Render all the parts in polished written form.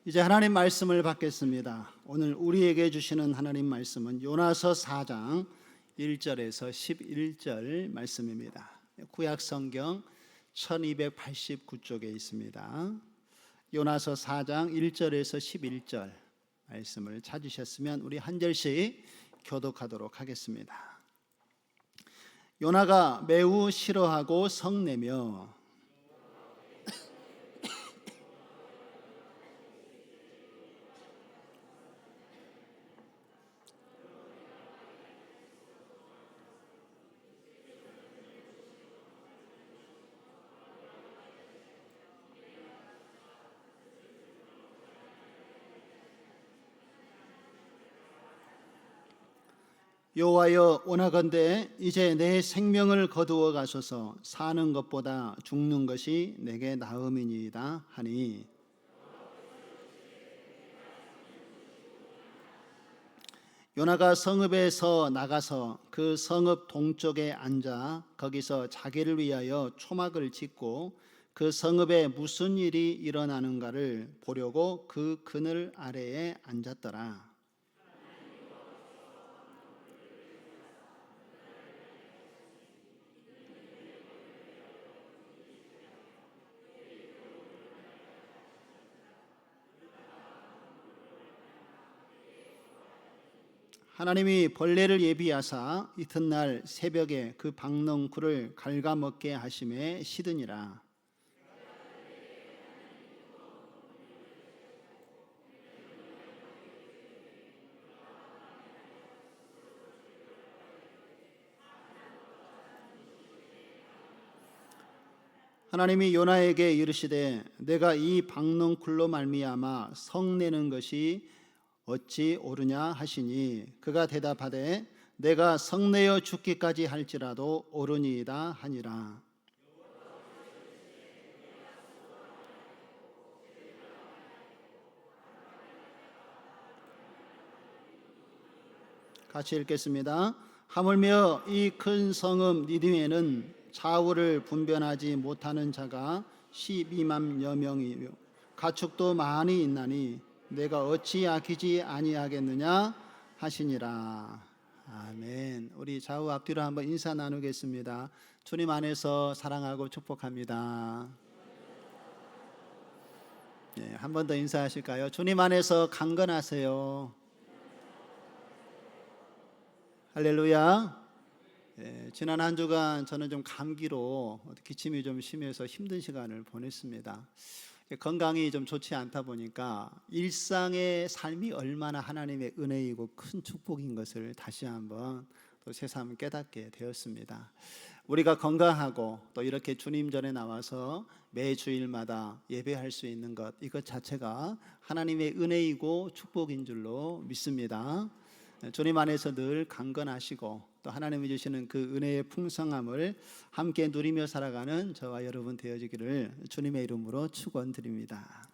이제 하나님 말씀을 받겠습니다. 오늘 우리에게 주시는 하나님 말씀은 요나서 4장 1절에서 11절 말씀입니다. 구약 성경 1289쪽에 있습니다. 요나서 4장 1절에서 11절 말씀을 찾으셨으면 우리 한 절씩 교독하도록 하겠습니다. 요나가 매우 싫어하고 성내며 여호와여, 원하건대 이제 내 생명을 거두어 가소서. 사는 것보다 죽는 것이 내게 나음이니이다 하니, 요나가 성읍에서 나가서 그 성읍 동쪽에 앉아 거기서 자기를 위하여 초막을 짓고 그 성읍에 무슨 일이 일어나는가를 보려고 그 그늘 아래에 앉았더라. 하나님이 벌레를 예비하사 이튿날 새벽에 그 박농쿨을 갉아먹게 하심에 시드니라. 하나님이 요나에게 이르시되 내가 이 박농쿨로 말미암아 성내는 것이 어찌 옳으냐 하시니, 그가 대답하되 내가 성내어 죽기까지 할지라도 옳으니이다 하니라. 같이 읽겠습니다. 하물며 이 큰 성읍 니느웨는 좌우를 분변하지 못하는 자가 12만여 명이요 가축도 많이 있나니 내가 어찌 아끼지 아니하겠느냐 하시니라. 아멘. 우리 좌우 앞뒤로 한번 인사 나누겠습니다. 주님 안에서 사랑하고 축복합니다. 네, 한 번 더 인사하실까요? 주님 안에서 강건하세요. 할렐루야. 네, 지난 한 주간 저는 좀 감기로 기침이 좀 심해서 힘든 시간을 보냈습니다. 건강이 좀 좋지 않다 보니까 일상의 삶이 얼마나 하나님의 은혜이고 큰 축복인 것을 다시 한번 또 새삼 깨닫게 되었습니다. 우리가 건강하고 또 이렇게 주님 전에 나와서 매 주일마다 예배할 수 있는 것, 이것 자체가 하나님의 은혜이고 축복인 줄로 믿습니다. 주님 안에서 늘 강건하시고 또 하나님이 주시는 그 은혜의 풍성함을 함께 누리며 살아가는 저와 여러분 되어지기를 주님의 이름으로 축원드립니다.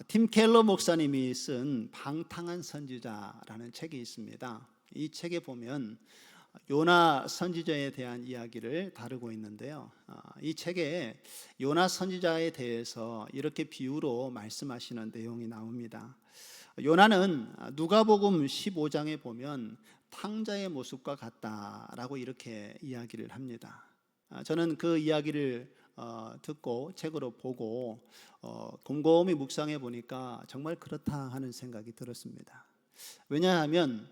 팀 켈러 목사님이 쓴 방탕한 선지자라는 책이 있습니다. 이 책에 보면 요나 선지자에 대한 이야기를 다루고 있는데요. 이 책에 요나 선지자에 대해서 이렇게 비유로 말씀하시는 내용이 나옵니다. 요나는 누가복음 15장에 보면 탕자의 모습과 같다라고 이렇게 이야기를 합니다. 저는 그 이야기를 듣고 책으로 보고 곰곰이 묵상해 보니까 정말 그렇다 하는 생각이 들었습니다. 왜냐하면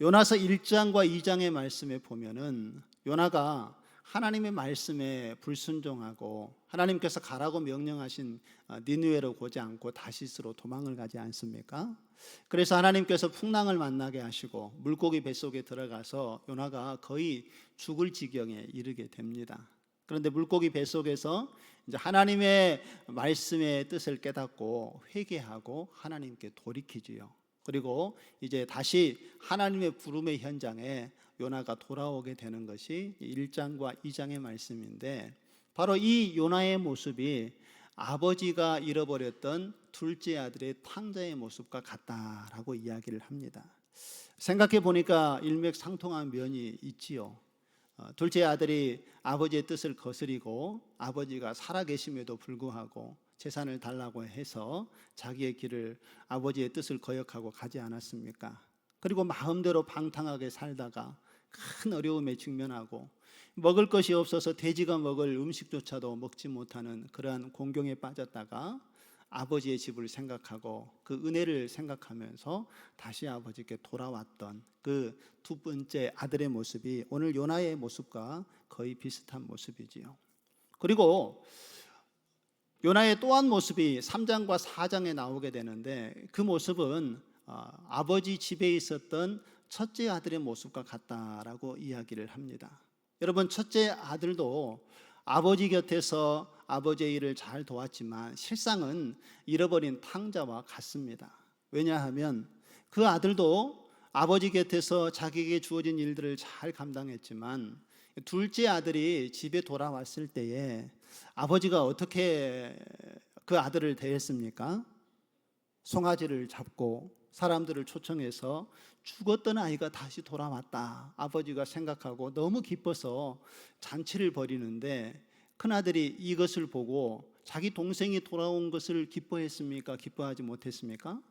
요나서 1장과 2장의 말씀에 보면은 요나가 하나님의 말씀에 불순종하고 하나님께서 가라고 명령하신 니느웨로 고지 않고 다시스로 도망을 가지 않습니까? 그래서 하나님께서 풍랑을 만나게 하시고 물고기 뱃속에 들어가서 요나가 거의 죽을 지경에 이르게 됩니다. 그런데 물고기 뱃속에서 이제 하나님의 말씀의 뜻을 깨닫고 회개하고 하나님께 돌이키지요. 그리고 이제 다시 하나님의 부름의 현장에 요나가 돌아오게 되는 것이 1장과 2장의 말씀인데, 바로 이 요나의 모습이 아버지가 잃어버렸던 둘째 아들의 탕자의 모습과 같다라고 이야기를 합니다. 생각해 보니까 일맥상통한 면이 있지요. 둘째 아들이 아버지의 뜻을 거스리고 아버지가 살아계심에도 불구하고 재산을 달라고 해서 자기의 길을, 아버지의 뜻을 거역하고 가지 않았습니까? 그리고 마음대로 방탕하게 살다가 큰 어려움에 직면하고 먹을 것이 없어서 돼지가 먹을 음식조차도 먹지 못하는 그러한 공경에 빠졌다가 아버지의 집을 생각하고 그 은혜를 생각하면서 다시 아버지께 돌아왔던 그 두 번째 아들의 모습이 오늘 요나의 모습과 거의 비슷한 모습이지요. 그리고 요나의 또 한 모습이 3장과 4장에 나오게 되는데, 그 모습은 아버지 집에 있었던 첫째 아들의 모습과 같다라고 이야기를 합니다. 여러분, 첫째 아들도 아버지 곁에서 아버지의 일을 잘 도왔지만 실상은 잃어버린 탕자와 같습니다. 왜냐하면 그 아들도 아버지 곁에서 자기에게 주어진 일들을 잘 감당했지만 둘째 아들이 집에 돌아왔을 때에 아버지가 어떻게 그 아들을 대했습니까? 송아지를 잡고 사람들을 초청해서 죽었던 아이가 다시 돌아왔다, 아버지가 생각하고 너무 기뻐서 잔치를 벌이는데, 큰아들이 이것을 보고 자기 동생이 돌아온 것을 기뻐했습니까? 기뻐하지 못했습니까?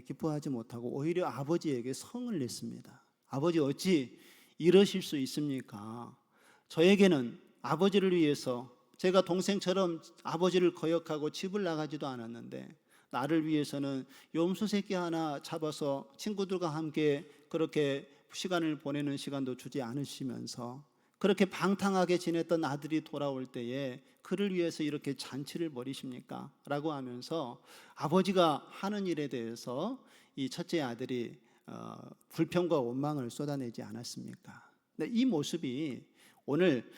기뻐하지 못하고 오히려 아버지에게 성을 냈습니다. 아버지, 어찌 이러실 수 있습니까? 저에게는 아버지를 위해서, 제가 동생처럼 아버지를 거역하고 집을 나가지도 않았는데 나를 위해서는 염소 새끼 하나 잡아서 친구들과 함께 그렇게 시간을 보내는 시간도 주지 않으시면서 그렇게 방탕하게 지냈던 아들이 돌아올 때에 그를 위해서 이렇게 잔치를 벌이십니까? 라고 하면서 아버지가 하는 일에 대해서 이 첫째 아들이 불평과 원망을 쏟아내지 않았습니까? 근데 이 모습이 오늘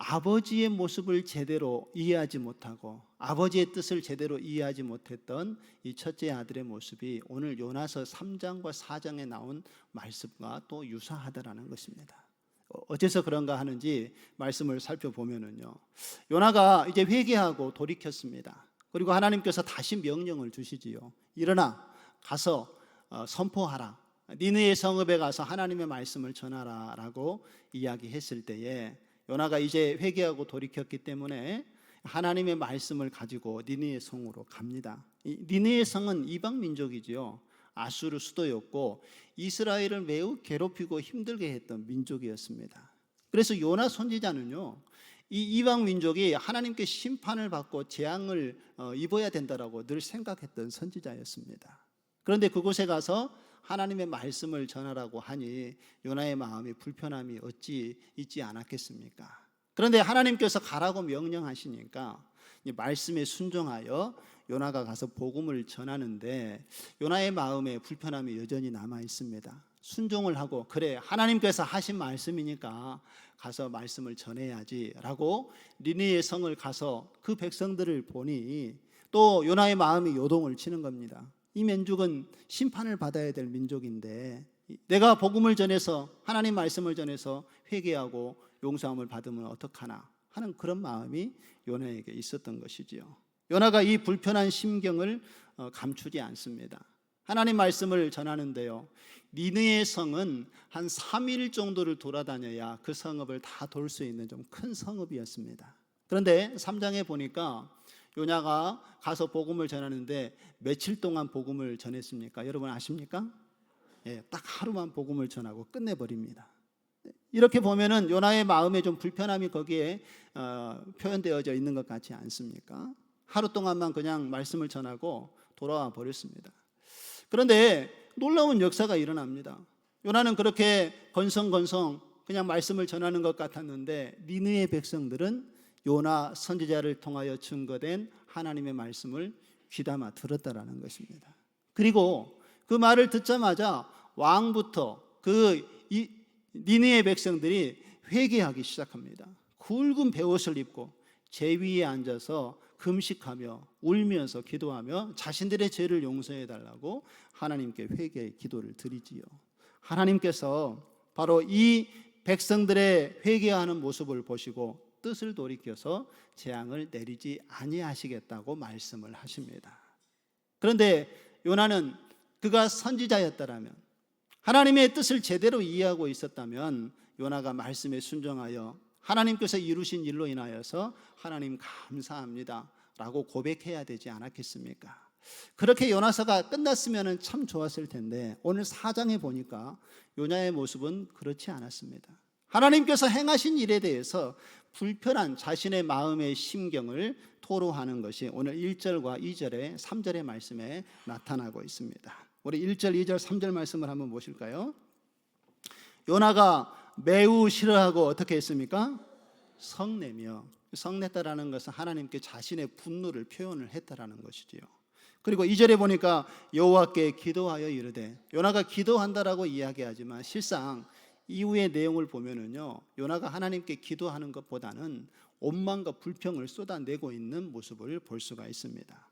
아버지의 모습을 제대로 이해하지 못하고 아버지의 뜻을 제대로 이해하지 못했던 이 첫째 아들의 모습이 오늘 요나서 3장과 4장에 나온 말씀과 또 유사하다라는 것입니다. 어째서 그런가 하는지 말씀을 살펴보면은요, 요나가 이제 회개하고 돌이켰습니다. 그리고 하나님께서 다시 명령을 주시지요. 일어나 가서 선포하라, 니느의 성읍에 가서 하나님의 말씀을 전하라 라고 이야기했을 때에 요나가 이제 회개하고 돌이켰기 때문에 하나님의 말씀을 가지고 니느의 성으로 갑니다. 니느의 성은 이방 민족이지요. 아수르 수도였고 이스라엘을 매우 괴롭히고 힘들게 했던 민족이었습니다. 그래서 요나 선지자는요, 이 이방 민족이 하나님께 심판을 받고 재앙을 입어야 된다라고 늘 생각했던 선지자였습니다. 그런데 그곳에 가서 하나님의 말씀을 전하라고 하니 요나의 마음이 불편함이 어찌 있지 않았겠습니까? 그런데 하나님께서 가라고 명령하시니까 말씀에 순종하여 요나가 가서 복음을 전하는데 요나의 마음에 불편함이 여전히 남아 있습니다. 순종을 하고, 그래 하나님께서 하신 말씀이니까 가서 말씀을 전해야지 라고 니느의 성을 가서 그 백성들을 보니 또 요나의 마음이 요동을 치는 겁니다. 이 민족은 심판을 받아야 될 민족인데 내가 복음을 전해서 하나님 말씀을 전해서 회개하고 용서함을 받으면 어떡하나 하는 그런 마음이 요나에게 있었던 것이지요. 요나가 이 불편한 심경을 감추지 않습니다. 하나님 말씀을 전하는데요, 니느의 성은 한 3일 정도를 돌아다녀야 그 성읍을 다 돌 수 있는 좀 큰 성읍이었습니다. 그런데 3장에 보니까 요나가 가서 복음을 전하는데 며칠 동안 복음을 전했습니까? 여러분 아십니까? 딱 하루만 복음을 전하고 끝내버립니다. 이렇게 보면은 요나의 마음에 좀 불편함이 거기에 표현되어져 있는 것 같지 않습니까? 하루 동안만 그냥 말씀을 전하고 돌아와 버렸습니다. 그런데 놀라운 역사가 일어납니다. 요나는 그렇게 건성건성 그냥 말씀을 전하는 것 같았는데 니느의 백성들은 요나 선지자를 통하여 증거된 하나님의 말씀을 귀담아 들었다라는 것입니다. 그리고 그 말을 듣자마자 왕부터 그 니느의 백성들이 회개하기 시작합니다. 굵은 베옷을 입고 제위에 앉아서 금식하며 울면서 기도하며 자신들의 죄를 용서해 달라고 하나님께 회개의 기도를 드리지요. 하나님께서 바로 이 백성들의 회개하는 모습을 보시고 뜻을 돌이켜서 재앙을 내리지 아니하시겠다고 말씀을 하십니다. 그런데 요나는 그가 선지자였다라면, 하나님의 뜻을 제대로 이해하고 있었다면 요나가 말씀에 순종하여 하나님께서 이루신 일로 인하여서 하나님 감사합니다 라고 고백해야 되지 않았겠습니까? 그렇게 요나서가 끝났으면 참 좋았을 텐데 오늘 4장에 보니까 요나의 모습은 그렇지 않았습니다. 하나님께서 행하신 일에 대해서 불편한 자신의 마음의 심경을 토로하는 것이 오늘 1절과 2절의 3절의 말씀에 나타나고 있습니다. 우리 1절, 2절, 3절 말씀을 한번 보실까요? 요나가 매우 싫어하고 어떻게 했습니까? 성내며, 성냈다라는 것은 하나님께 자신의 분노를 표현을 했다라는 것이지요. 그리고 2절에 보니까 여호와께 기도하여 이르되, 요나가 기도한다라고 이야기하지만 실상 이후의 내용을 보면은요, 요나가 하나님께 기도하는 것보다는 원망과 불평을 쏟아내고 있는 모습을 볼 수가 있습니다.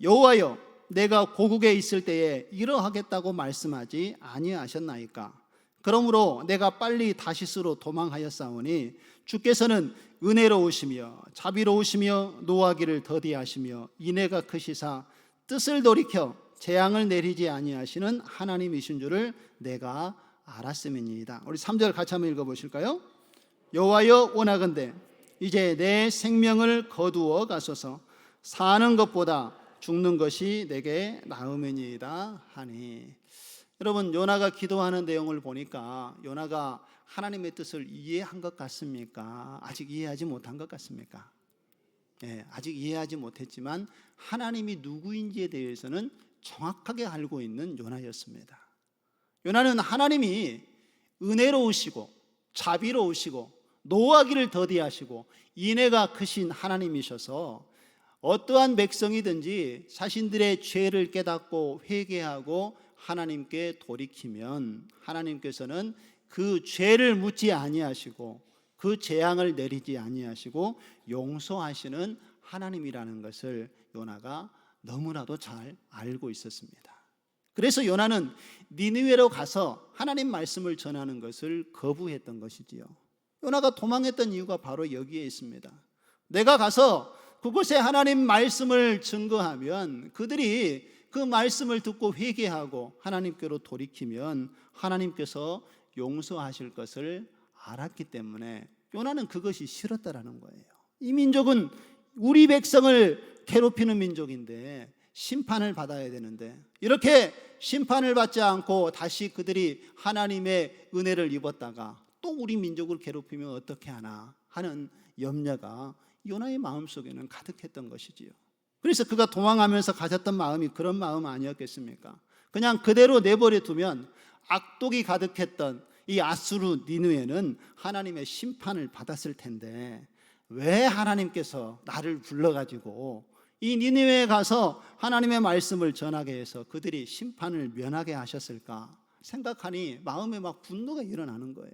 여호와여, 내가 고국에 있을 때에 이러하겠다고 말씀하지 아니하셨나이까? 그러므로 내가 빨리 다시스로 도망하였사오니 주께서는 은혜로우시며 자비로우시며 노하기를 더디하시며 인애가 크시사 뜻을 돌이켜 재앙을 내리지 아니하시는 하나님이신 줄을 내가 알았음이니이다. 우리 3절 같이 한번 읽어보실까요? 여호와여, 원하건대 이제 내 생명을 거두어 가소서. 사는 것보다 죽는 것이 내게 나음이니이다 하니. 여러분, 요나가 기도하는 내용을 보니까 요나가 하나님의 뜻을 이해한 것 같습니까? 아직 이해하지 못한 것 같습니까? 아직 이해하지 못했지만 하나님이 누구인지에 대해서는 정확하게 알고 있는 요나였습니다. 요나는 하나님이 은혜로우시고 자비로우시고 노하기를 더디하시고 인애가 크신 하나님이셔서 어떠한 백성이든지 자신들의 죄를 깨닫고 회개하고 하나님께 돌이키면 하나님께서는 그 죄를 묻지 아니하시고 그 재앙을 내리지 아니하시고 용서하시는 하나님이라는 것을 요나가 너무나도 잘 알고 있었습니다. 그래서 요나는 니느웨로 가서 하나님 말씀을 전하는 것을 거부했던 것이지요. 요나가 도망했던 이유가 바로 여기에 있습니다. 내가 가서 그곳에 하나님 말씀을 증거하면 그들이 그 말씀을 듣고 회개하고 하나님께로 돌이키면 하나님께서 용서하실 것을 알았기 때문에 요나는 그것이 싫었다라는 거예요. 이 민족은 우리 백성을 괴롭히는 민족인데 심판을 받아야 되는데 이렇게 심판을 받지 않고 다시 그들이 하나님의 은혜를 입었다가 또 우리 민족을 괴롭히면 어떻게 하나 하는 염려가 요나의 마음속에는 가득했던 것이지요. 그래서 그가 도망하면서 가졌던 마음이 그런 마음 아니었겠습니까? 그냥 그대로 내버려 두면 악독이 가득했던 이 아수르 니느웨는 하나님의 심판을 받았을 텐데 왜 하나님께서 나를 불러가지고 이 니느웨에 가서 하나님의 말씀을 전하게 해서 그들이 심판을 면하게 하셨을까 생각하니 마음에 막 분노가 일어나는 거예요.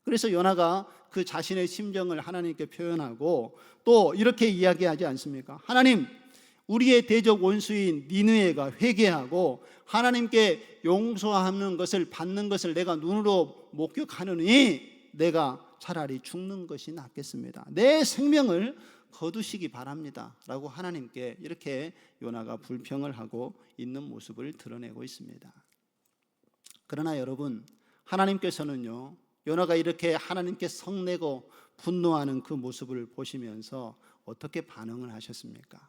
그래서 요나가 그 자신의 심정을 하나님께 표현하고 또 이렇게 이야기하지 않습니까? 하나님, 우리의 대적 원수인 니느웨가 회개하고 하나님께 용서하는 것을 받는 것을 내가 눈으로 목격하느니 내가 차라리 죽는 것이 낫겠습니다. 내 생명을 거두시기 바랍니다 라고 하나님께 이렇게 요나가 불평을 하고 있는 모습을 드러내고 있습니다. 그러나 여러분, 하나님께서는요, 요나가 이렇게 하나님께 성내고 분노하는 그 모습을 보시면서 어떻게 반응을 하셨습니까?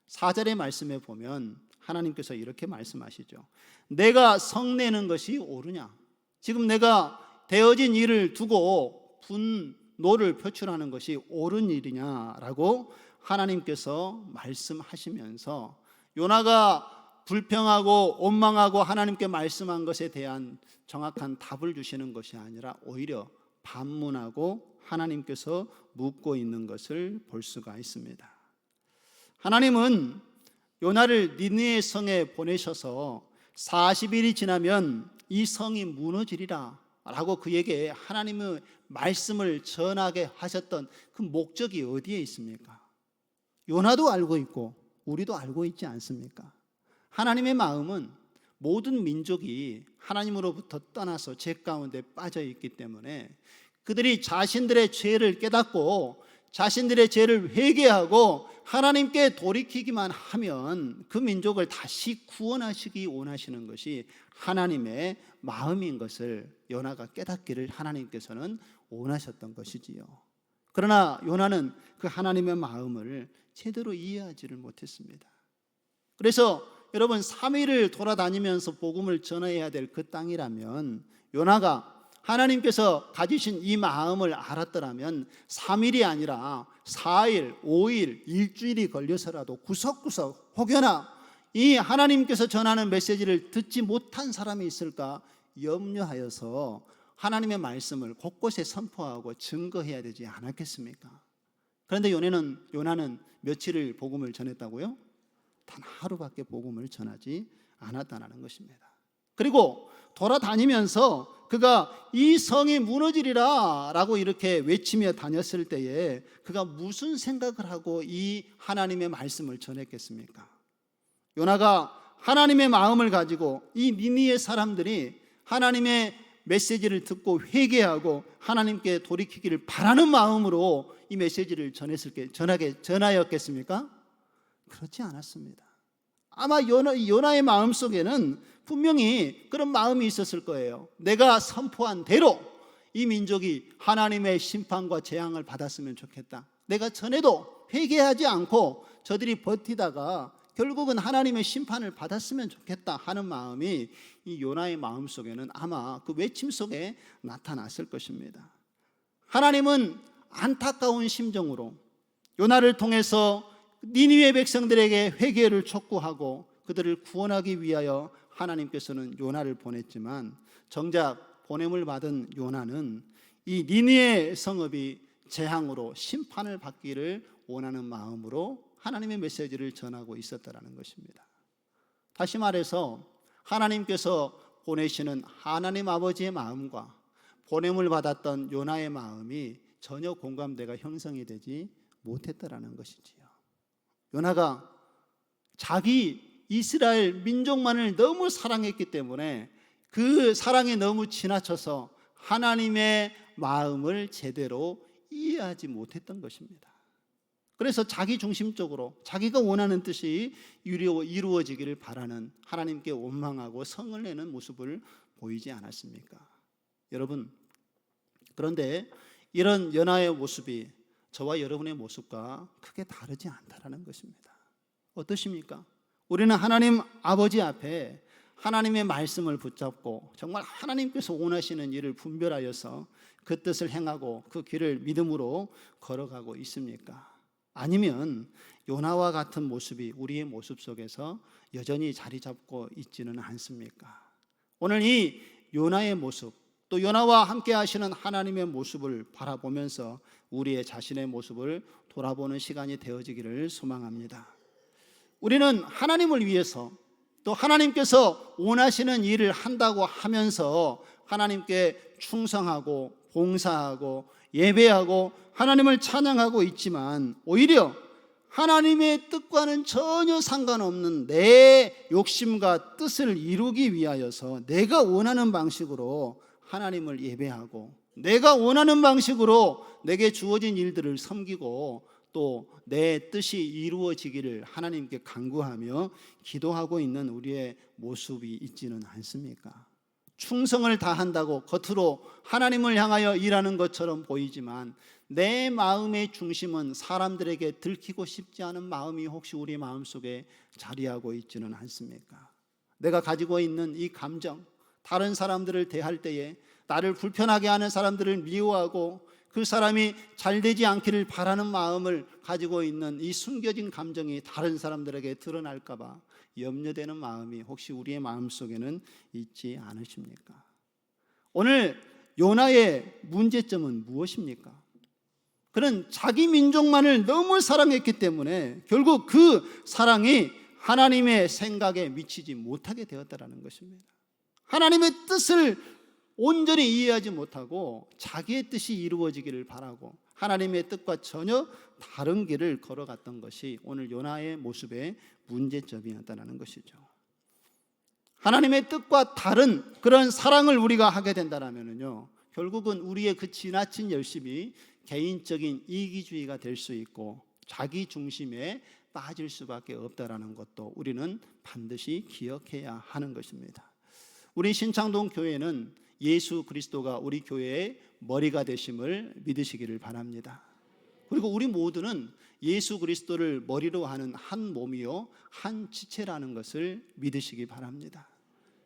4절의 말씀에 보면 하나님께서 이렇게 말씀하시죠. 내가 성내는 것이 옳으냐? 지금 내가 되어진 일을 두고 분노를 표출하는 것이 옳은 일이냐라고 하나님께서 말씀하시면서 요나가 불평하고 원망하고 하나님께 말씀한 것에 대한 정확한 답을 주시는 것이 아니라 오히려 반문하고 하나님께서 묻고 있는 것을 볼 수가 있습니다. 하나님은 요나를 니느웨 성에 보내셔서 40일이 지나면 이 성이 무너지리라 라고 그에게 하나님의 말씀을 전하게 하셨던 그 목적이 어디에 있습니까? 요나도 알고 있고 우리도 알고 있지 않습니까? 하나님의 마음은 모든 민족이 하나님으로부터 떠나서 죄 가운데 빠져 있기 때문에 그들이 자신들의 죄를 깨닫고 자신들의 죄를 회개하고 하나님께 돌이키기만 하면 그 민족을 다시 구원하시기 원하시는 것이 하나님의 마음인 것을 요나가 깨닫기를 하나님께서는 원하셨던 것이지요. 그러나 요나는 그 하나님의 마음을 제대로 이해하지를 못했습니다. 그래서 여러분 3일을 돌아다니면서 복음을 전해야 될 그 땅이라면 요나가 하나님께서 가지신 이 마음을 알았더라면 3일이 아니라 4일, 5일, 일주일이 걸려서라도 구석구석 혹여나 이 하나님께서 전하는 메시지를 듣지 못한 사람이 있을까 염려하여서 하나님의 말씀을 곳곳에 선포하고 증거해야 되지 않았겠습니까? 그런데 요나는 며칠을 복음을 전했다고요? 단 하루밖에 복음을 전하지 않았다는 것입니다. 그리고 돌아다니면서 그가 이 성이 무너지리라 라고 이렇게 외치며 다녔을 때에 그가 무슨 생각을 하고 이 하나님의 말씀을 전했겠습니까? 요나가 하나님의 마음을 가지고 이 니느웨 사람들이 하나님의 메시지를 듣고 회개하고 하나님께 돌이키기를 바라는 마음으로 이 메시지를 전하였겠습니까? 그렇지 않았습니다. 아마 요나의 마음속에는 분명히 그런 마음이 있었을 거예요. 내가 선포한 대로 이 민족이 하나님의 심판과 재앙을 받았으면 좋겠다. 내가 전에도 회개하지 않고 저들이 버티다가 결국은 하나님의 심판을 받았으면 좋겠다 하는 마음이 이 요나의 마음속에는 아마 그 외침 속에 나타났을 것입니다. 하나님은 안타까운 심정으로 요나를 통해서 니느웨 백성들에게 회개를 촉구하고 그들을 구원하기 위하여 하나님께서는 요나를 보냈지만 정작 보냄을 받은 요나는 이 니느웨 성읍이 재앙으로 심판을 받기를 원하는 마음으로 하나님의 메시지를 전하고 있었다는 것입니다. 다시 말해서 하나님께서 보내시는 하나님 아버지의 마음과 보냄을 받았던 요나의 마음이 전혀 공감대가 형성이 되지 못했다라는 것이지요. 요나가 자기 이스라엘 민족만을 너무 사랑했기 때문에 그 사랑에 너무 지나쳐서 하나님의 마음을 제대로 이해하지 못했던 것입니다. 그래서 자기 중심적으로 자기가 원하는 뜻이 이루어지기를 바라는 하나님께 원망하고 성을 내는 모습을 보이지 않았습니까? 여러분, 그런데 이런 요나의 모습이 저와 여러분의 모습과 크게 다르지 않다라는 것입니다. 어떠십니까? 우리는 하나님 아버지 앞에 하나님의 말씀을 붙잡고 정말 하나님께서 원하시는 일을 분별하여서 그 뜻을 행하고 그 길을 믿음으로 걸어가고 있습니까? 아니면 요나와 같은 모습이 우리의 모습 속에서 여전히 자리 잡고 있지는 않습니까? 오늘 이 요나의 모습, 또 요나와 함께 하시는 하나님의 모습을 바라보면서 우리의 자신의 모습을 돌아보는 시간이 되어지기를 소망합니다. 우리는 하나님을 위해서 또 하나님께서 원하시는 일을 한다고 하면서 하나님께 충성하고 봉사하고 예배하고 하나님을 찬양하고 있지만 오히려 하나님의 뜻과는 전혀 상관없는 내 욕심과 뜻을 이루기 위하여서 내가 원하는 방식으로 하나님을 예배하고 내가 원하는 방식으로 내게 주어진 일들을 섬기고 또 내 뜻이 이루어지기를 하나님께 간구하며 기도하고 있는 우리의 모습이 있지는 않습니까? 충성을 다한다고 겉으로 하나님을 향하여 일하는 것처럼 보이지만 내 마음의 중심은 사람들에게 들키고 싶지 않은 마음이 혹시 우리 마음속에 자리하고 있지는 않습니까? 내가 가지고 있는 이 감정, 다른 사람들을 대할 때에 나를 불편하게 하는 사람들을 미워하고 그 사람이 잘 되지 않기를 바라는 마음을 가지고 있는 이 숨겨진 감정이 다른 사람들에게 드러날까 봐 염려되는 마음이 혹시 우리의 마음속에는 있지 않으십니까? 오늘 요나의 문제점은 무엇입니까? 그는 자기 민족만을 너무 사랑했기 때문에 결국 그 사랑이 하나님의 생각에 미치지 못하게 되었다는 것입니다. 하나님의 뜻을 온전히 이해하지 못하고 자기의 뜻이 이루어지기를 바라고 하나님의 뜻과 전혀 다른 길을 걸어갔던 것이 오늘 요나의 모습의 문제점이었다는 것이죠. 하나님의 뜻과 다른 그런 사랑을 우리가 하게 된다면요, 결국은 우리의 그 지나친 열심이 개인적인 이기주의가 될 수 있고 자기 중심에 빠질 수밖에 없다라는 것도 우리는 반드시 기억해야 하는 것입니다. 우리 신창동 교회는 예수 그리스도가 우리 교회의 머리가 되심을 믿으시기를 바랍니다. 그리고 우리 모두는 예수 그리스도를 머리로 하는 한 몸이요 한 지체라는 것을 믿으시기 바랍니다.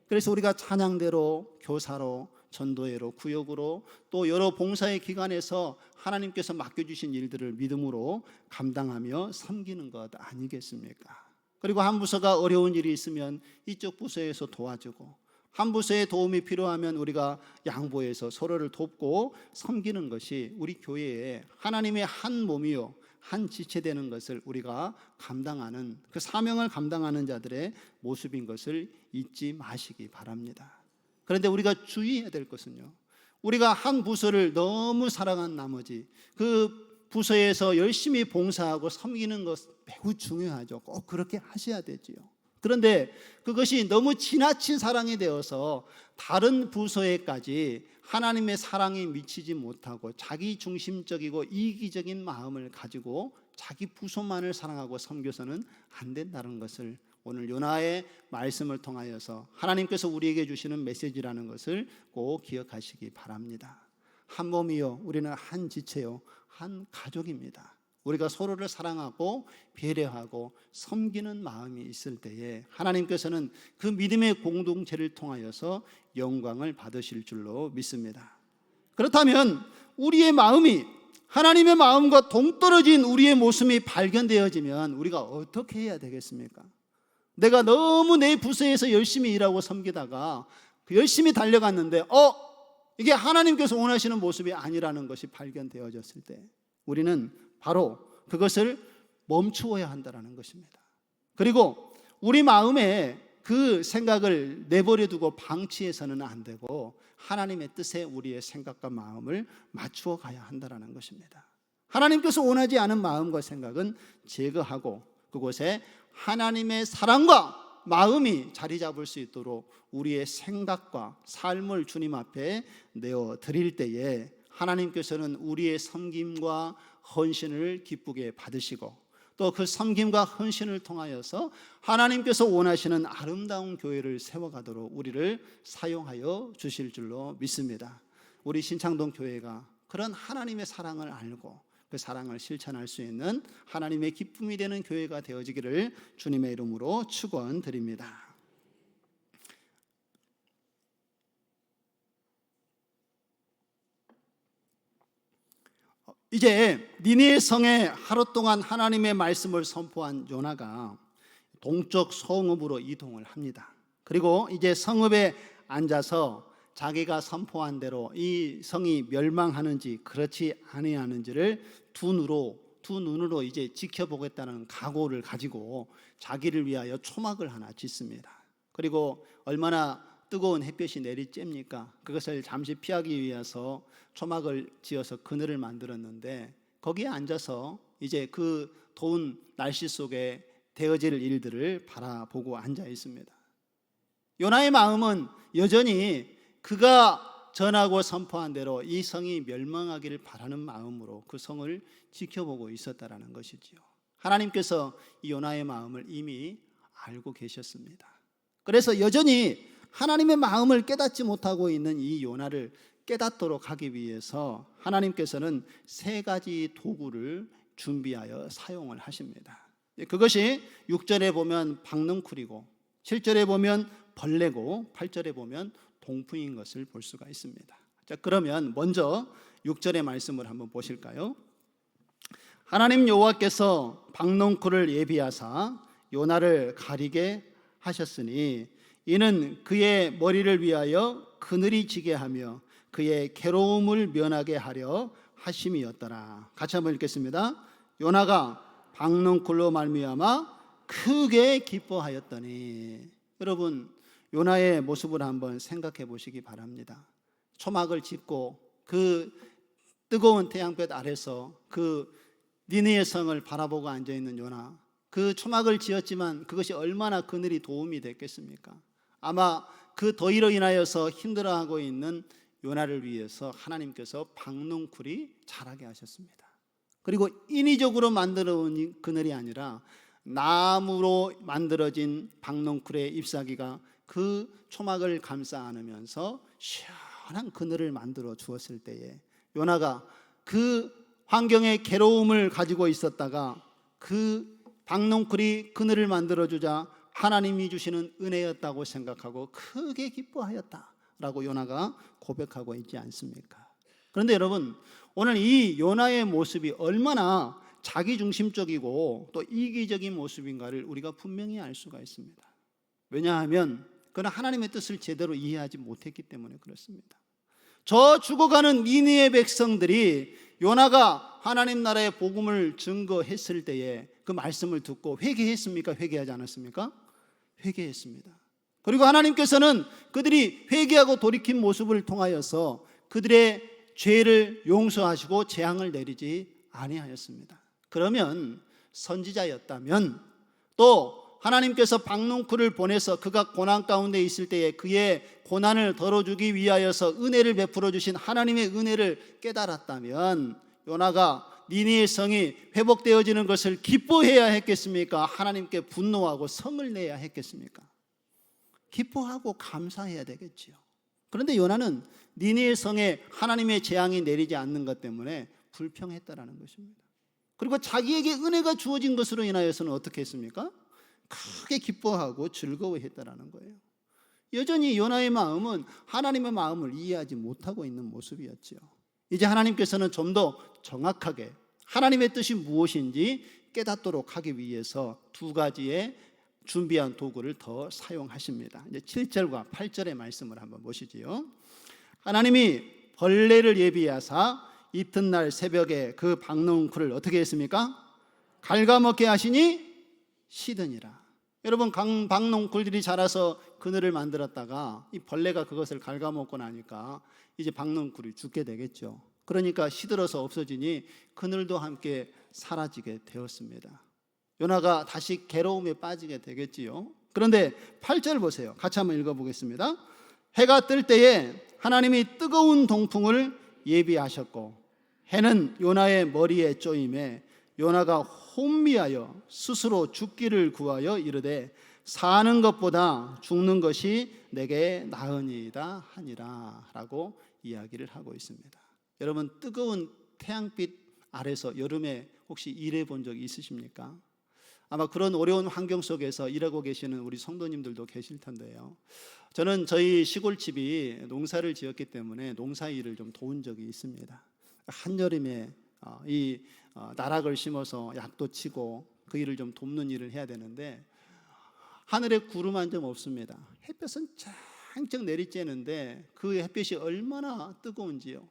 그래서 우리가 찬양대로, 교사로, 전도회로, 구역으로 또 여러 봉사의 기관에서 하나님께서 맡겨주신 일들을 믿음으로 감당하며 섬기는 것 아니겠습니까? 그리고 한 부서가 어려운 일이 있으면 이쪽 부서에서 도와주고, 한 부서에 도움이 필요하면 우리가 양보해서 서로를 돕고 섬기는 것이 우리 교회에 하나님의 한 몸이요 한 지체되는 것을 우리가 감당하는, 그 사명을 감당하는 자들의 모습인 것을 잊지 마시기 바랍니다. 그런데 우리가 주의해야 될 것은요, 우리가 한 부서를 너무 사랑한 나머지 그 부서에서 열심히 봉사하고 섬기는 것 매우 중요하죠. 꼭 그렇게 하셔야 되지요. 그런데 그것이 너무 지나친 사랑이 되어서 다른 부서에까지 하나님의 사랑이 미치지 못하고 자기 중심적이고 이기적인 마음을 가지고 자기 부서만을 사랑하고 섬겨서는 안 된다는 것을 오늘 요나의 말씀을 통하여서 하나님께서 우리에게 주시는 메시지라는 것을 꼭 기억하시기 바랍니다. 한 몸이요, 우리는 한 지체요, 한 가족입니다. 우리가 서로를 사랑하고 배려하고 섬기는 마음이 있을 때에 하나님께서는 그 믿음의 공동체를 통하여서 영광을 받으실 줄로 믿습니다. 그렇다면 우리의 마음이 하나님의 마음과 동떨어진 우리의 모습이 발견되어지면 우리가 어떻게 해야 되겠습니까? 내가 너무 내 부서에서 열심히 일하고 섬기다가 열심히 달려갔는데 이게 하나님께서 원하시는 모습이 아니라는 것이 발견되어졌을 때 우리는 바로 그것을 멈추어야 한다는 것입니다. 그리고 우리 마음에 그 생각을 내버려 두고 방치해서는 안 되고 하나님의 뜻에 우리의 생각과 마음을 맞추어 가야 한다는 것입니다. 하나님께서 원하지 않은 마음과 생각은 제거하고 그곳에 하나님의 사랑과 마음이 자리 잡을 수 있도록 우리의 생각과 삶을 주님 앞에 내어 드릴 때에 하나님께서는 우리의 섬김과 헌신을 기쁘게 받으시고 또 그 섬김과 헌신을 통하여서 하나님께서 원하시는 아름다운 교회를 세워가도록 우리를 사용하여 주실 줄로 믿습니다. 우리 신창동 교회가 그런 하나님의 사랑을 알고 그 사랑을 실천할 수 있는 하나님의 기쁨이 되는 교회가 되어지기를 주님의 이름으로 축원드립니다. 이제 니느웨 성에 하루 동안 하나님의 말씀을 선포한 요나가 동쪽 성읍으로 이동을 합니다. 그리고 이제 성읍에 앉아서 자기가 선포한 대로 이 성이 멸망하는지 그렇지 아니하는지를 두 눈으로 이제 지켜보겠다는 각오를 가지고 자기를 위하여 초막을 하나 짓습니다. 그리고 얼마나 뜨거운 햇볕이 내리쬐니까 그것을 잠시 피하기 위해서 초막을 지어서 그늘을 만들었는데 거기에 앉아서 이제 그 더운 날씨 속에 되어질 일들을 바라보고 앉아 있습니다. 요나의 마음은 여전히 그가 전하고 선포한 대로 이 성이 멸망하기를 바라는 마음으로 그 성을 지켜보고 있었다라는 것이지요. 하나님께서 이 요나의 마음을 이미 알고 계셨습니다. 그래서 여전히 하나님의 마음을 깨닫지 못하고 있는 이 요나를 깨닫도록 하기 위해서 하나님께서는 세 가지 도구를 준비하여 사용을 하십니다. 그것이 6절에 보면 박넝쿨이고 7절에 보면 벌레고 8절에 보면 동풍인 것을 볼 수가 있습니다. 자, 그러면 먼저 6절의 말씀을 한번 보실까요? 하나님 여호와께서 박넝쿨을 예비하사 요나를 가리게 하셨으니 이는 그의 머리를 위하여 그늘이 지게 하며 그의 괴로움을 면하게 하려 하심이었더라. 같이 한번 읽겠습니다. 요나가 박넝쿨로 말미암아 크게 기뻐하였더니. 여러분, 요나의 모습을 한번 생각해 보시기 바랍니다. 초막을 짓고 그 뜨거운 태양볕 아래서 그 니느웨 성을 바라보고 앉아있는 요나, 그 초막을 지었지만 그것이 얼마나 그늘이 도움이 됐겠습니까? 아마 그 더위로 인하여서 힘들어하고 있는 요나를 위해서 하나님께서 박넝쿨이 자라게 하셨습니다. 그리고 인위적으로 만들어 온 그늘이 아니라 나무로 만들어진 박넝쿨의 잎사귀가 그 초막을 감싸 안으면서 시원한 그늘을 만들어 주었을 때에 요나가 그 환경의 괴로움을 가지고 있었다가 그 박농쿨이 그늘을 만들어주자 하나님이 주시는 은혜였다고 생각하고 크게 기뻐하였다라고 요나가 고백하고 있지 않습니까? 그런데 여러분, 오늘 이 요나의 모습이 얼마나 자기중심적이고 또 이기적인 모습인가를 우리가 분명히 알 수가 있습니다. 왜냐하면 그는 하나님의 뜻을 제대로 이해하지 못했기 때문에 그렇습니다. 저 죽어가는 니느웨 백성들이 요나가 하나님 나라의 복음을 증거했을 때에 그 말씀을 듣고 회개했습니까? 회개하지 않았습니까? 회개했습니다. 그리고 하나님께서는 그들이 회개하고 돌이킨 모습을 통하여서 그들의 죄를 용서하시고 재앙을 내리지 아니하였습니다. 그러면 선지자였다면 또 하나님께서 박농쿨을 보내서 그가 고난 가운데 있을 때에 그의 고난을 덜어주기 위하여서 은혜를 베풀어 주신 하나님의 은혜를 깨달았다면 요나가 니느웨 성이 회복되어지는 것을 기뻐해야 했겠습니까? 하나님께 분노하고 성을 내야 했겠습니까? 기뻐하고 감사해야 되겠지요. 그런데 요나는 니느웨 성에 하나님의 재앙이 내리지 않는 것 때문에 불평했다라는 것입니다. 그리고 자기에게 은혜가 주어진 것으로 인하여서는 어떻게 했습니까? 크게 기뻐하고 즐거워했다라는 거예요. 여전히 요나의 마음은 하나님의 마음을 이해하지 못하고 있는 모습이었죠. 이제 하나님께서는 좀 더 정확하게 하나님의 뜻이 무엇인지 깨닫도록 하기 위해서 두 가지의 준비한 도구를 더 사용하십니다. 이제 7절과 8절의 말씀을 한번 보시지요. 하나님이 벌레를 예비하사 이튿날 새벽에 그 박농쿨을 어떻게 했습니까? 갉아먹게 하시니 시드니라. 여러분, 박농쿨들이 자라서 그늘을 만들었다가 이 벌레가 그것을 갉아먹고 나니까 이제 박농쿨이 죽게 되겠죠. 그러니까 시들어서 없어지니 그늘도 함께 사라지게 되었습니다. 요나가 다시 괴로움에 빠지게 되겠지요. 그런데 8절 보세요. 같이 한번 읽어보겠습니다. 해가 뜰 때에 하나님이 뜨거운 동풍을 예비하셨고 해는 요나의 머리에 쪼임에 요나가 혼미하여 스스로 죽기를 구하여 이르되 사는 것보다 죽는 것이 내게 나으니이다 하니라 라고 이야기를 하고 있습니다. 여러분, 뜨거운 태양빛 아래서 여름에 혹시 일해 본 적이 있으십니까? 아마 그런 어려운 환경 속에서 일하고 계시는 우리 성도님들도 계실 텐데요. 저는 저희 시골집이 농사를 지었기 때문에 농사일을 좀 도운 적이 있습니다. 한여름에 이 나락을 심어서 약도 치고 그 일을 좀 돕는 일을 해야 되는데 하늘에 구름 한 점 없습니다. 햇볕은 쨍쨍 내리쬐는데 그 햇빛이 얼마나 뜨거운지요.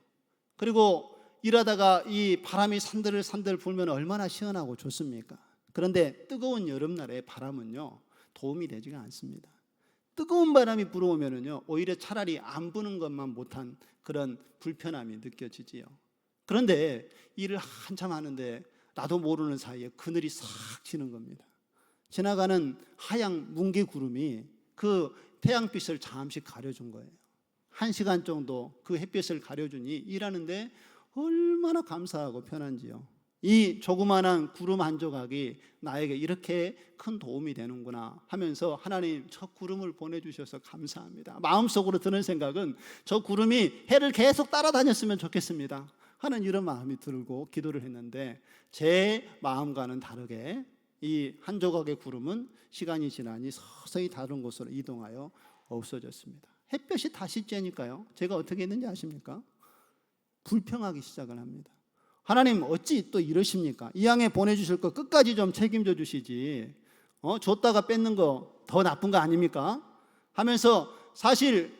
그리고 일하다가 이 바람이 산들산들 불면 얼마나 시원하고 좋습니까? 그런데 뜨거운 여름날의 바람은요 도움이 되지가 않습니다. 뜨거운 바람이 불어오면은요 오히려 차라리 안 부는 것만 못한 그런 불편함이 느껴지지요. 그런데 일을 한참 하는데 나도 모르는 사이에 그늘이 싹 지는 겁니다. 지나가는 하얀 뭉게 구름이 그 태양빛을 잠시 가려준 거예요. 1시간 정도 그 햇빛을 가려주니 일하는데 얼마나 감사하고 편한지요. 이 조그마한 구름 한 조각이 나에게 이렇게 큰 도움이 되는구나 하면서 하나님 저 구름을 보내주셔서 감사합니다. 마음속으로 드는 생각은 저 구름이 해를 계속 따라다녔으면 좋겠습니다 하는 이런 마음이 들고 기도를 했는데 제 마음과는 다르게 이 한 조각의 구름은 시간이 지나니 서서히 다른 곳으로 이동하여 없어졌습니다. 햇볕이 다시 쬐니까요 제가 어떻게 했는지 아십니까? 불평하기 시작을 합니다. 하나님 어찌 또 이러십니까? 이 양에 보내주실 거 끝까지 좀 책임져 주시지 줬다가 뺏는 거 더 나쁜 거 아닙니까? 하면서 사실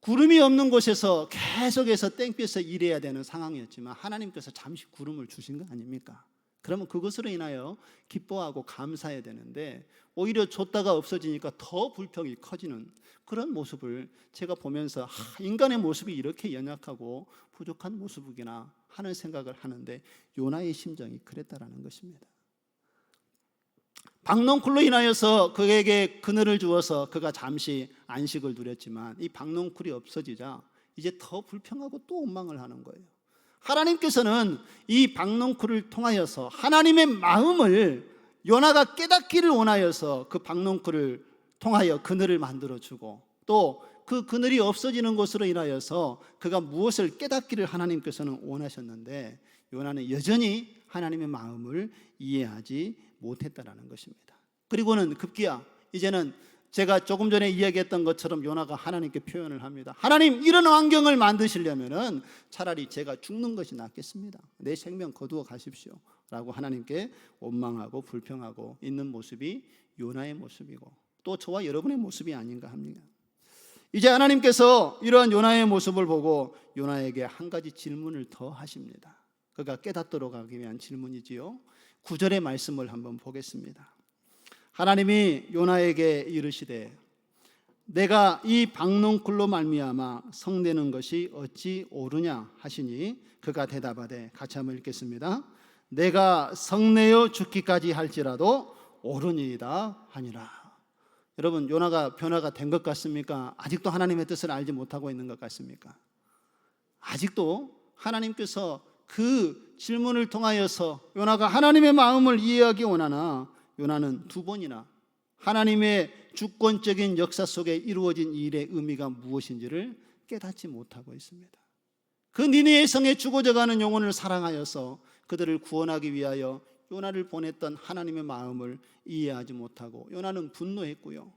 구름이 없는 곳에서 계속해서 땡볕에 일해야 되는 상황이었지만 하나님께서 잠시 구름을 주신 거 아닙니까? 그러면 그것으로 인하여 기뻐하고 감사해야 되는데 오히려 줬다가 없어지니까 더 불평이 커지는 그런 모습을 제가 보면서 인간의 모습이 이렇게 연약하고 부족한 모습이구나 하는 생각을 하는데 요나의 심정이 그랬다라는 것입니다. 박농쿨로 인하여서 그에게 그늘을 주어서 그가 잠시 안식을 누렸지만 이 박농쿨이 없어지자 이제 더 불평하고 또 원망을 하는 거예요. 하나님께서는 이 박농쿨을 통하여서 하나님의 마음을 요나가 깨닫기를 원하여서 그 박농쿨을 통하여 그늘을 만들어주고 또 그 그늘이 없어지는 것으로 인하여서 그가 무엇을 깨닫기를 하나님께서는 원하셨는데 요나는 여전히 하나님의 마음을 이해하지 못했다라는 것입니다. 그리고는 급기야 이제는 제가 조금 전에 이야기했던 것처럼 요나가 하나님께 표현을 합니다. 하나님, 이런 환경을 만드시려면은 차라리 제가 죽는 것이 낫겠습니다. 내 생명 거두어 가십시오 라고 하나님께 원망하고 불평하고 있는 모습이 요나의 모습이고 또 저와 여러분의 모습이 아닌가 합니다. 이제 하나님께서 이러한 요나의 모습을 보고 요나에게 한 가지 질문을 더 하십니다. 그가 깨닫도록 하기 위한 질문이지요. 9절의 말씀을 한번 보겠습니다. 하나님이 요나에게 이르시되 내가 이 박농쿨로 말미암아 성내는 것이 어찌 옳으냐 하시니 그가 대답하되, 같이 한번 읽겠습니다. 내가 성내어 죽기까지 할지라도 옳으니이다 하니라. 여러분, 요나가 변화가 된 것 같습니까? 아직도 하나님의 뜻을 알지 못하고 있는 것 같습니까? 아직도 하나님께서 그 질문을 통하여서 요나가 하나님의 마음을 이해하기 원하나 요나는 두 번이나 하나님의 주권적인 역사 속에 이루어진 일의 의미가 무엇인지를 깨닫지 못하고 있습니다. 그 니느웨 성에 죽어져가는 영혼을 사랑하여서 그들을 구원하기 위하여 요나를 보냈던 하나님의 마음을 이해하지 못하고 요나는 분노했고요.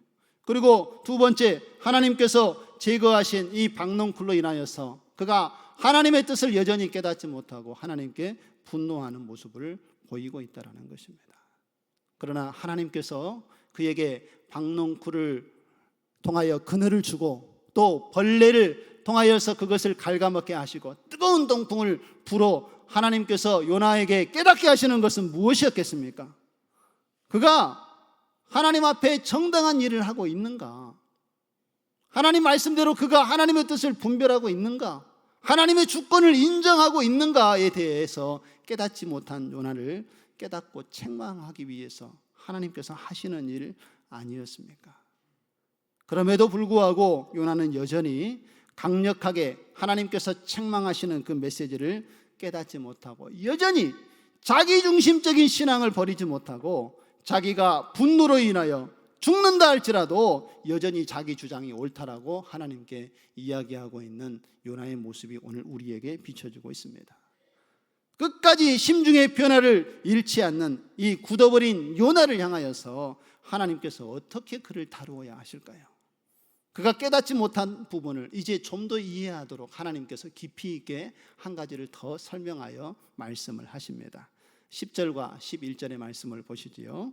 그리고 두 번째, 하나님께서 제거하신 이 박농쿨로 인하여서 그가 하나님의 뜻을 여전히 깨닫지 못하고 하나님께 분노하는 모습을 보이고 있다는 것입니다. 그러나 하나님께서 그에게 박농쿨을 통하여 그늘을 주고 또 벌레를 통하여서 그것을 갉아먹게 하시고 뜨거운 동풍을 불어 하나님께서 요나에게 깨닫게 하시는 것은 무엇이었겠습니까? 그가 하나님 앞에 정당한 일을 하고 있는가? 하나님 말씀대로 그가 하나님의 뜻을 분별하고 있는가? 하나님의 주권을 인정하고 있는가에 대해서 깨닫지 못한 요나를 깨닫고 책망하기 위해서 하나님께서 하시는 일 아니었습니까? 그럼에도 불구하고 요나는 여전히 강력하게 하나님께서 책망하시는 그 메시지를 깨닫지 못하고 여전히 자기중심적인 신앙을 버리지 못하고 자기가 분노로 인하여 죽는다 할지라도 여전히 자기 주장이 옳다라고 하나님께 이야기하고 있는 요나의 모습이 오늘 우리에게 비춰지고 있습니다. 끝까지 심중의 변화를 잃지 않는 이 굳어버린 요나를 향하여서 하나님께서 어떻게 그를 다루어야 하실까요? 그가 깨닫지 못한 부분을 이제 좀 더 이해하도록 하나님께서 깊이 있게 한 가지를 더 설명하여 말씀을 하십니다. 10절과 11절의 말씀을 보시지요.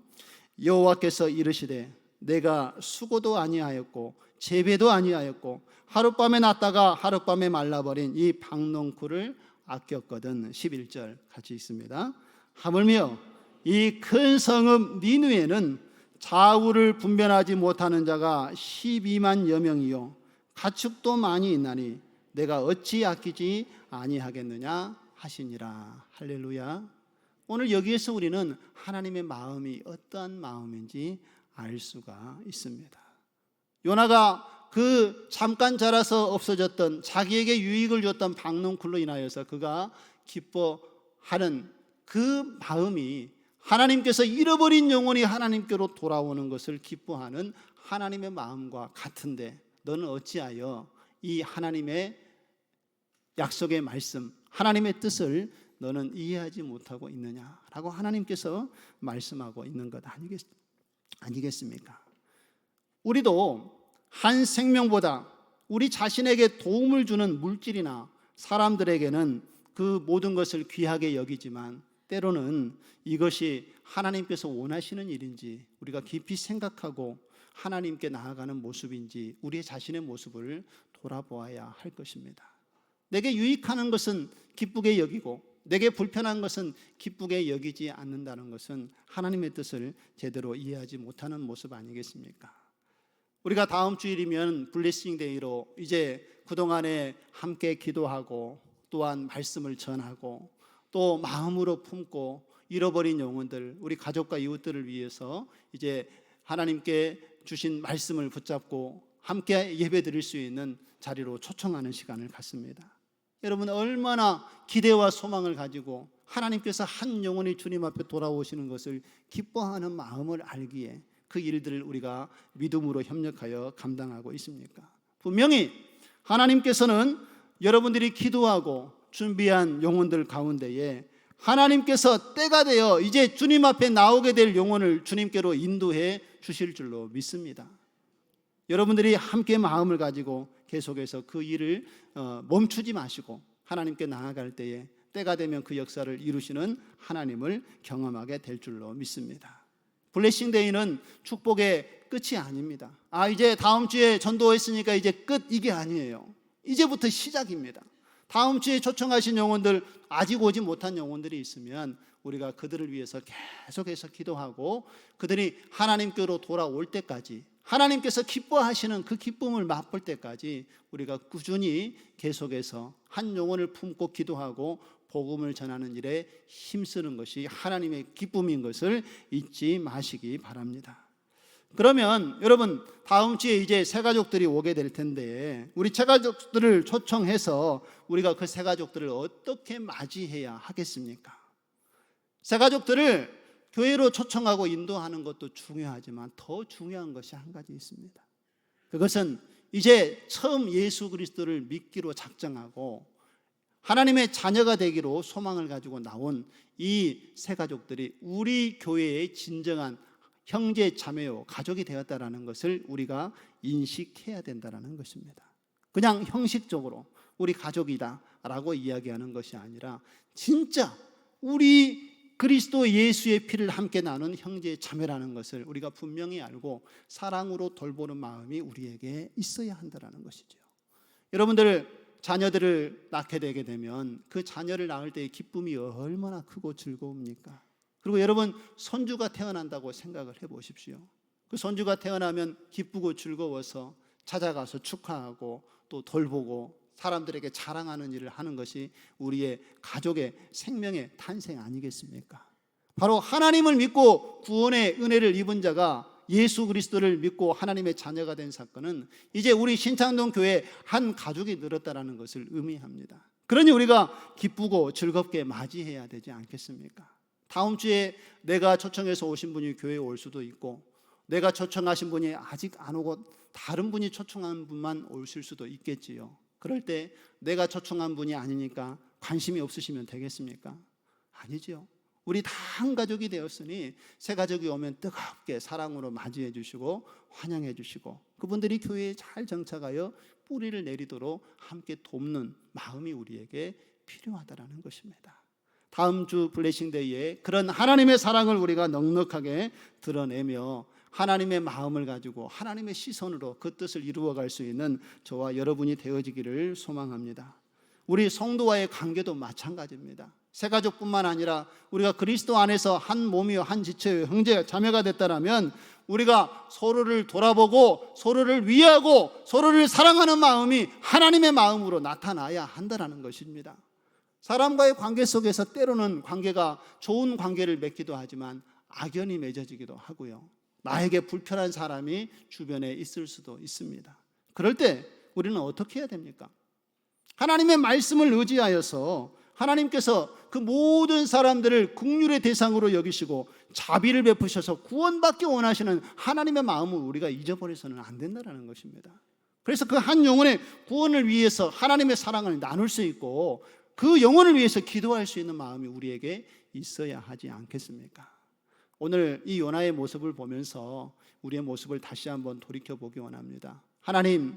여호와께서 이르시되 내가 수고도 아니하였고 재배도 아니하였고 하룻밤에 났다가 하룻밤에 말라버린 이 박농쿨을 아꼈거든. 11절 같이 있습니다. 하물며 이 큰 성읍 니느웨는 좌우를 분별하지 못하는 자가 12만여 명이요 가축도 많이 있나니 내가 어찌 아끼지 아니하겠느냐 하시니라. 할렐루야. 오늘 여기에서 우리는 하나님의 마음이 어떠한 마음인지 알 수가 있습니다. 요나가 그 잠깐 자라서 없어졌던 자기에게 유익을 줬던 박농쿨로 인하여서 그가 기뻐하는 그 마음이 하나님께서 잃어버린 영혼이 하나님께로 돌아오는 것을 기뻐하는 하나님의 마음과 같은데 너는 어찌하여 이 하나님의 약속의 말씀, 하나님의 뜻을 너는 이해하지 못하고 있느냐라고 하나님께서 말씀하고 있는 것 아니겠습니까? 우리도 한 생명보다 우리 자신에게 도움을 주는 물질이나 사람들에게는 그 모든 것을 귀하게 여기지만 때로는 이것이 하나님께서 원하시는 일인지 우리가 깊이 생각하고 하나님께 나아가는 모습인지 우리 자신의 모습을 돌아보아야 할 것입니다. 내게 유익하는 것은 기쁘게 여기고 내게 불편한 것은 기쁘게 여기지 않는다는 것은 하나님의 뜻을 제대로 이해하지 못하는 모습 아니겠습니까? 우리가 다음 주일이면 블레싱 데이로 이제 그동안에 함께 기도하고 또한 말씀을 전하고 또 마음으로 품고 잃어버린 영혼들, 우리 가족과 이웃들을 위해서 이제 하나님께 주신 말씀을 붙잡고 함께 예배 드릴 수 있는 자리로 초청하는 시간을 갖습니다. 여러분, 얼마나 기대와 소망을 가지고 하나님께서 한 영혼이 주님 앞에 돌아오시는 것을 기뻐하는 마음을 알기에 그 일들을 우리가 믿음으로 협력하여 감당하고 있습니까? 분명히 하나님께서는 여러분들이 기도하고 준비한 영혼들 가운데에 하나님께서 때가 되어 이제 주님 앞에 나오게 될 영혼을 주님께로 인도해 주실 줄로 믿습니다. 여러분들이 함께 마음을 가지고 계속해서 그 일을 멈추지 마시고 하나님께 나아갈 때에 때가 되면 그 역사를 이루시는 하나님을 경험하게 될 줄로 믿습니다. 블레싱 데이는 축복의 끝이 아닙니다. 이제 다음 주에 전도했으니까 이제 끝, 이게 아니에요. 이제부터 시작입니다. 다음 주에 초청하신 영혼들, 아직 오지 못한 영혼들이 있으면 우리가 그들을 위해서 계속해서 기도하고 그들이 하나님께로 돌아올 때까지, 하나님께서 기뻐하시는 그 기쁨을 맛볼 때까지 우리가 꾸준히 계속해서 한 영혼을 품고 기도하고 복음을 전하는 일에 힘쓰는 것이 하나님의 기쁨인 것을 잊지 마시기 바랍니다. 그러면 여러분, 다음 주에 이제 새가족들이 오게 될 텐데 우리 새가족들을 초청해서 우리가 그 새가족들을 어떻게 맞이해야 하겠습니까? 새가족들을 교회로 초청하고 인도하는 것도 중요하지만 더 중요한 것이 한 가지 있습니다. 그것은 이제 처음 예수 그리스도를 믿기로 작정하고 하나님의 자녀가 되기로 소망을 가지고 나온 이 새가족들이 우리 교회의 진정한 형제 자매요 가족이 되었다라는 것을 우리가 인식해야 된다는 것입니다. 그냥 형식적으로 우리 가족이다라고 이야기하는 것이 아니라 진짜 우리 그리스도 예수의 피를 함께 나눈 형제 자매라는 것을 우리가 분명히 알고 사랑으로 돌보는 마음이 우리에게 있어야 한다는 것이죠. 여러분들 자녀들을 낳게 되게 되면 그 자녀를 낳을 때의 기쁨이 얼마나 크고 즐거웁니까? 그리고 여러분 손주가 태어난다고 생각을 해보십시오. 그 손주가 태어나면 기쁘고 즐거워서 찾아가서 축하하고 또 돌보고 사람들에게 자랑하는 일을 하는 것이 우리의 가족의 생명의 탄생 아니겠습니까? 바로 하나님을 믿고 구원의 은혜를 입은 자가 예수 그리스도를 믿고 하나님의 자녀가 된 사건은 이제 우리 신창동 교회 한 가족이 늘었다는 것을 의미합니다. 그러니 우리가 기쁘고 즐겁게 맞이해야 되지 않겠습니까? 다음 주에 내가 초청해서 오신 분이 교회에 올 수도 있고 내가 초청하신 분이 아직 안 오고 다른 분이 초청한 분만 오실 수도 있겠지요. 그럴 때 내가 초청한 분이 아니니까 관심이 없으시면 되겠습니까? 아니지요. 우리 다 한 가족이 되었으니 새 가족이 오면 뜨겁게 사랑으로 맞이해 주시고 환영해 주시고 그분들이 교회에 잘 정착하여 뿌리를 내리도록 함께 돕는 마음이 우리에게 필요하다는 것입니다. 다음 주 블레싱 데이에 그런 하나님의 사랑을 우리가 넉넉하게 드러내며 하나님의 마음을 가지고 하나님의 시선으로 그 뜻을 이루어갈 수 있는 저와 여러분이 되어지기를 소망합니다. 우리 성도와의 관계도 마찬가지입니다. 새가족뿐만 아니라 우리가 그리스도 안에서 한 몸이요 한 지체요 형제 자매가 됐다라면 우리가 서로를 돌아보고 서로를 위하고 서로를 사랑하는 마음이 하나님의 마음으로 나타나야 한다는 것입니다. 사람과의 관계 속에서 때로는 관계가 좋은 관계를 맺기도 하지만 악연이 맺어지기도 하고요. 나에게 불편한 사람이 주변에 있을 수도 있습니다. 그럴 때 우리는 어떻게 해야 됩니까? 하나님의 말씀을 의지하여서 하나님께서 그 모든 사람들을 긍휼의 대상으로 여기시고 자비를 베푸셔서 구원받기 원하시는 하나님의 마음을 우리가 잊어버려서는 안 된다는 것입니다. 그래서 그 한 영혼의 구원을 위해서 하나님의 사랑을 나눌 수 있고 그 영혼을 위해서 기도할 수 있는 마음이 우리에게 있어야 하지 않겠습니까? 오늘 이 요나의 모습을 보면서 우리의 모습을 다시 한번 돌이켜보기 원합니다. 하나님,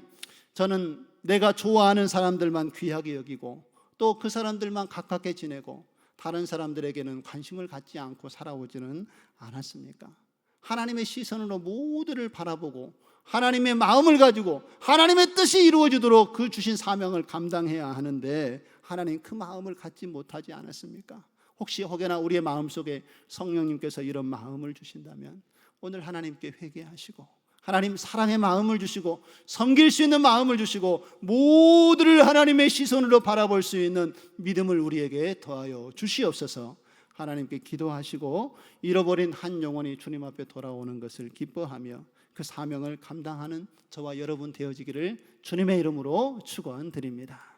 저는 내가 좋아하는 사람들만 귀하게 여기고 또 그 사람들만 가깝게 지내고 다른 사람들에게는 관심을 갖지 않고 살아오지는 않았습니까? 하나님의 시선으로 모두를 바라보고 하나님의 마음을 가지고 하나님의 뜻이 이루어지도록 그 주신 사명을 감당해야 하는데 하나님 그 마음을 갖지 못하지 않았습니까? 혹시 혹여나 우리의 마음속에 성령님께서 이런 마음을 주신다면 오늘 하나님께 회개하시고 하나님 사랑의 마음을 주시고 섬길 수 있는 마음을 주시고 모두를 하나님의 시선으로 바라볼 수 있는 믿음을 우리에게 더하여 주시옵소서. 하나님께 기도하시고 잃어버린 한 영혼이 주님 앞에 돌아오는 것을 기뻐하며 그 사명을 감당하는 저와 여러분 되어지기를 주님의 이름으로 축원드립니다.